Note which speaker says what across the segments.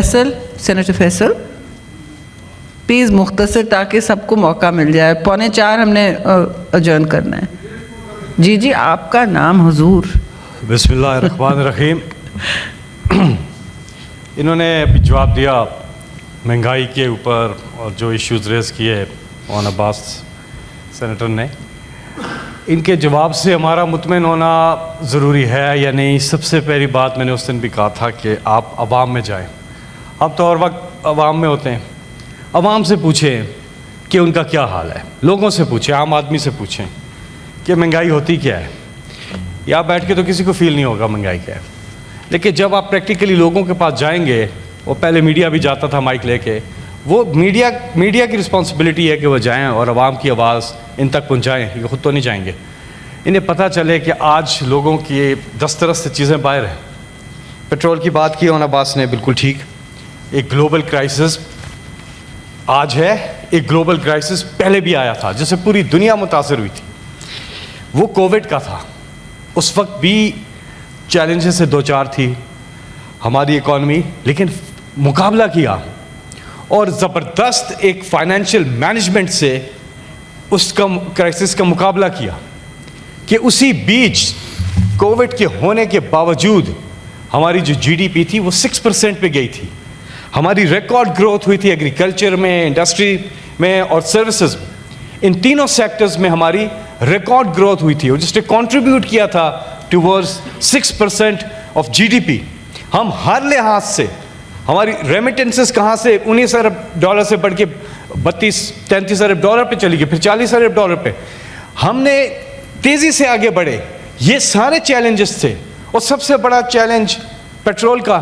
Speaker 1: Faisal, senator Faisal please मुख्तसर, ताकि सबको मौका मिल जाए। 3:45 हमने अजर्न करना है। जी जी, आपका नाम हुजूर।
Speaker 2: बिस्मिल्लाहिर्रहमानिर्रहीम। इन्होंने अभी जवाब दिया महंगाई के ऊपर और जो इश्यूज़ रेज़ किए मौलाना अब्बास सेनेटर ने, इनके जवाब से हमारा मुतमिन होना ज़रूरी है या नहीं। सबसे पहली बात मैंने उस दिन भी कहा था कि आप अवाम में जाएं। अब तो हर वक्त अवाम में होते हैं। अवाम से पूछें कि उनका क्या हाल है, लोगों से पूछें, आम आदमी से पूछें कि महंगाई होती क्या है। यहाँ बैठ के तो किसी को फील नहीं होगा महंगाई क्या है, लेकिन जब आप प्रैक्टिकली लोगों के पास जाएंगे, वो पहले मीडिया भी जाता था माइक लेके, वो मीडिया की रिस्पॉन्सिबिलिटी है कि वो जाएं और आवाम की आवाज़ इन तक पहुंचाएं। ये खुद तो नहीं जाएंगे। इन्हें पता चले कि आज लोगों की दस्तरस से चीज़ें बाहर हैं। पेट्रोल की बात की मौलाना अब्बास ने, बिल्कुल ठीक। एक ग्लोबल क्राइसिस आज है, एक ग्लोबल क्राइसिस पहले भी आया था जिससे पूरी दुनिया मुतासर हुई थी। वो कोविड का था। उस वक्त भी चैलेंजेस से दो चार थी हमारी इकॉनमी, लेकिन मुकाबला किया और ज़बरदस्त एक फाइनेंशियल मैनेजमेंट से उसका क्राइसिस का मुकाबला किया कि उसी बीच कोविड के होने के बावजूद हमारी जो जीडीपी थी वो 6% पे गई थी। हमारी रिकॉर्ड ग्रोथ हुई थी एग्रीकल्चर में, इंडस्ट्री में और सर्विसेज में। इन तीनों सेक्टर्स में हमारी रिकॉर्ड ग्रोथ हुई थी और जिसने कंट्रीब्यूट किया था टुवर्ड्स 6% ऑफ जीडीपी। हम हर लिहाज से, हमारी रेमिटेंसेस कहाँ से $19 अरब से बढ़ के $32-33 अरब पे चली गई, फिर $40 अरब पे। हमने तेज़ी से आगे बढ़े। ये सारे चैलेंजेस थे और सबसे बड़ा चैलेंज पेट्रोल का,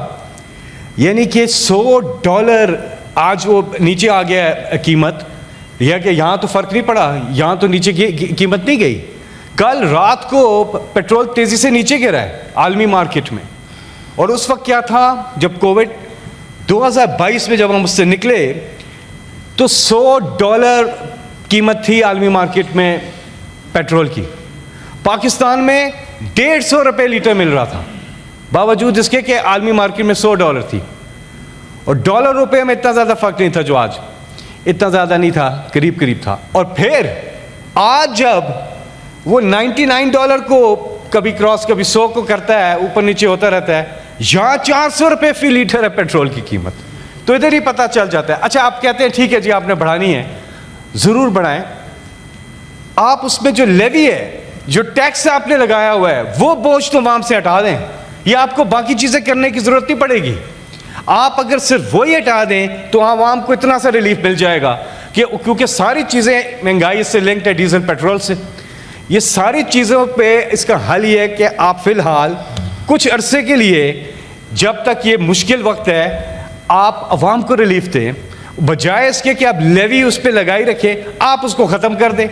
Speaker 2: यानी कि $100 आज वो नीचे आ गया है कीमत। यह कि यहाँ तो फ़र्क नहीं पड़ा, यहाँ तो नीचे कीमत नहीं गई। कल रात को पेट्रोल तेज़ी से नीचे गिरा है आलमी मार्केट में। और उस वक्त क्या था, जब कोविड 2022 में जब हम उससे निकले तो $100 कीमत थी आलमी मार्केट में पेट्रोल की। पाकिस्तान में $150 लीटर मिल रहा था, बावजूद इसके कि आलमी मार्केट में $100 थी। और डॉलर रुपये में इतना ज़्यादा फ़र्क नहीं था, जो आज इतना ज़्यादा नहीं था, करीब करीब था। और फिर आज जब वो $99 को कभी क्रॉस, कभी 100 को करता है, ऊपर नीचे होता रहता है, यहाँ $400 फी लीटर है पेट्रोल की कीमत। तो इधर ही पता चल जाता है। अच्छा, आप कहते हैं ठीक है जी आपने बढ़ानी है, ज़रूर बढ़ाएं। आप उसमें जो लेवी है, जो टैक्स आपने लगाया हुआ है, वो बोझ तो आवाम से हटा दें। ये आपको बाकी चीज़ें करने की ज़रूरत नहीं पड़ेगी। आप अगर सिर्फ वही हटा दें तो आवाम को इतना सा रिलीफ मिल जाएगा कि, क्योंकि सारी चीज़ें महंगाई से लिंक्ड है, डीजल पेट्रोल से। ये सारी चीज़ों पे इसका हल ये है कि आप फ़िलहाल कुछ अरसे के लिए, जब तक ये मुश्किल वक्त है, आप आवाम को रिलीफ दें, बजाय इसके कि आप लेवी उस पर लगाई रखें, आप उसको ख़त्म कर दें।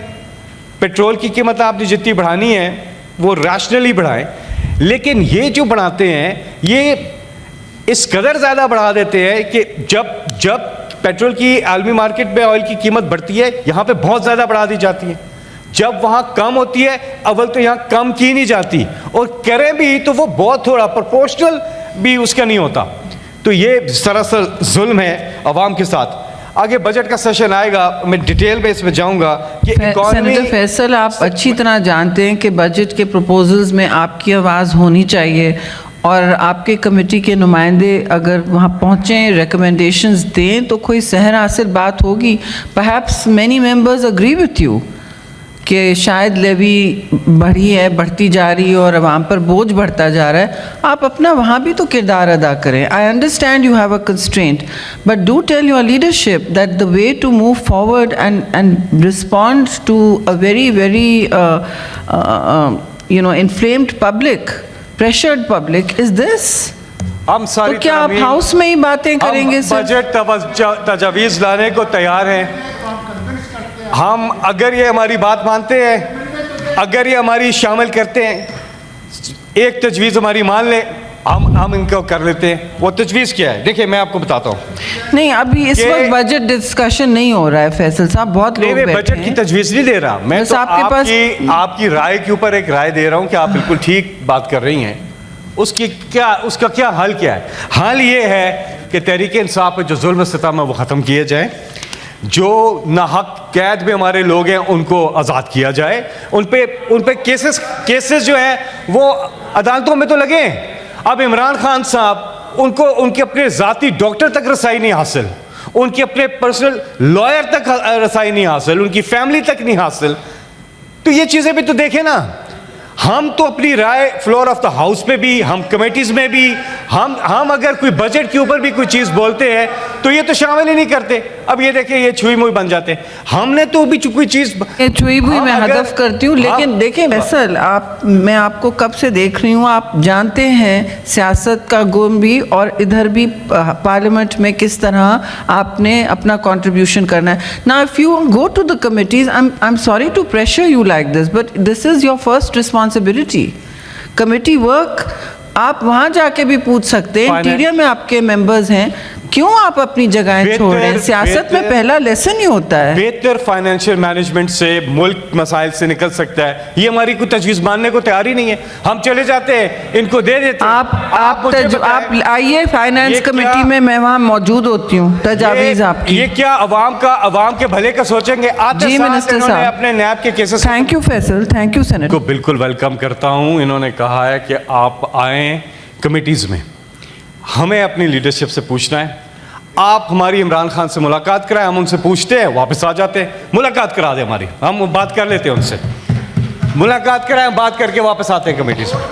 Speaker 2: पेट्रोल की कीमत आपने जितनी बढ़ानी है वो रैशनली बढ़ाएं, लेकिन ये जो बढ़ाते हैं ये इस कदर ज़्यादा बढ़ा देते हैं कि जब पेट्रोल की आलमी मार्केट में ऑयल की कीमत बढ़ती है, यहाँ पे बहुत ज़्यादा बढ़ा दी जाती है। जब वहाँ कम होती है, अव्वल तो यहाँ कम की नहीं जाती, और करें भी तो वो बहुत थोड़ा, प्रोपोर्शनल भी उसका नहीं होता। तो ये सरासर जुल्म है अवाम के साथ। आगे बजट का सेशन आएगा, मैं डिटेल में इसमें जाऊंगा कि
Speaker 1: सेनेटर फैसल, आप अच्छी तरह जानते हैं कि बजट के प्रपोजल्स में आपकी आवाज़ होनी चाहिए, और आपके कमेटी के नुमाइंदे अगर वहाँ पहुँचें, रिकमेंडेशंस दें, तो कोई सहर हासिल बात होगी। Perhaps many members agree with you कि शायद लेवी बढ़ी है, बढ़ती जा रही है और आवाम पर बोझ बढ़ता जा रहा है। आप अपना वहाँ भी तो किरदार अदा करें। I understand you have a constraint, but do tell your leadership that the way to move forward and respond to a very inflamed public, pressured public is this.
Speaker 2: हम सारी
Speaker 1: तो क्या आप हाउस में ही बातें करेंगे?
Speaker 2: बजट तजावीज़ लाने को तैयार हैं हम। अगर ये हमारी बात मानते हैं, अगर ये हमारी शामिल करते हैं, एक तजवीज़ हमारी मान लें, हम इनको कर लेते हैं। वो तजवीज़ क्या है, देखिए मैं आपको बताता हूँ।
Speaker 1: नहीं, अभी इस वक्त बजट डिस्कशन नहीं हो रहा है फैसल साहब, बहुत लोग बैठे हैं।
Speaker 2: बजट की तजवीज़ नहीं दे रहा मैं, तो आपकी राय के ऊपर एक राय दे रहा हूँ कि आप बिल्कुल ठीक बात कर रही हैं। उसका क्या हल क्या है? हल ये है कि कि तहरीक इंसाफ पे जो जुल्म सितम है वो ख़त्म किए जाए, जो नाहक कैद में हमारे लोग हैं उनको आज़ाद किया जाए, उन पे केसेस जो हैं वो अदालतों में तो लगे। अब इमरान खान साहब उनको उनके अपने ज़ाती डॉक्टर तक रसाई नहीं हासिल, उनके अपने पर्सनल लॉयर तक रसाई नहीं हासिल, उनकी फैमिली तक नहीं हासिल। तो ये चीज़ें भी तो देखें ना। हम तो अपनी राय फ्लोर ऑफ द हाउस पे भी, हम कमेटीज में भी, हम अगर कोई बजट के ऊपर भी कोई चीज़ बोलते हैं तो ये तो शामिल ही नहीं करते। अब ये देखें, ये छुई मुई बन जाते हैं। हमने तो भी कोई चीज़
Speaker 1: छुई हुई मैं हदफ करती हूँ, लेकिन देखें फैसल, मैं आपको कब से देख रही हूँ, आप जानते हैं सियासत का गुण भी और इधर भी पार्लियामेंट में किस तरह आपने अपना कंट्रीब्यूशन करना है। Now if you go to the committees, I am sorry to pressure you like this, but this is your first responsibility. Committee work आप वहाँ जाके भी पूछ सकते हैं, इंटीरियर में आपके मेंबर्स हैं, क्यों आप अपनी जगहें छोड़ रहे हैं? सियासत में पहला लेसन ही होता है।
Speaker 2: बेहतर फाइनेंशियल मैनेजमेंट से मुल्क मसाइल से निकल सकता है। ये हमारी कोई तजवीज़ मानने को तैयार ही नहीं है। हम चले जाते हैं, इनको दे देते हैं।
Speaker 1: आप आइए फाइनेंस कमेटी में, मैं वहाँ मौजूद होती हूँ। तजावीज़ आपकी।
Speaker 2: ये क्या अवाम के भले का सोचेंगे?
Speaker 1: जी मिनिस्टर साहब,
Speaker 2: अपने नैब के cases.
Speaker 1: Thank you Faisal, thank you senator
Speaker 2: को बिल्कुल वेलकम करता हूँ। इन्होंने कहा है कि आप आएँ कमेटीज़ में, हमें अपनी लीडरशिप से पूछना है। आप हमारी इमरान खान से मुलाकात कराएं, हम उनसे पूछते हैं, वापस आ जाते हैं। मुलाकात करा दें हमारी, हम बात कर लेते हैं उनसे। मुलाकात कराएं, बात करके वापस आते हैं कमेटीज़ में।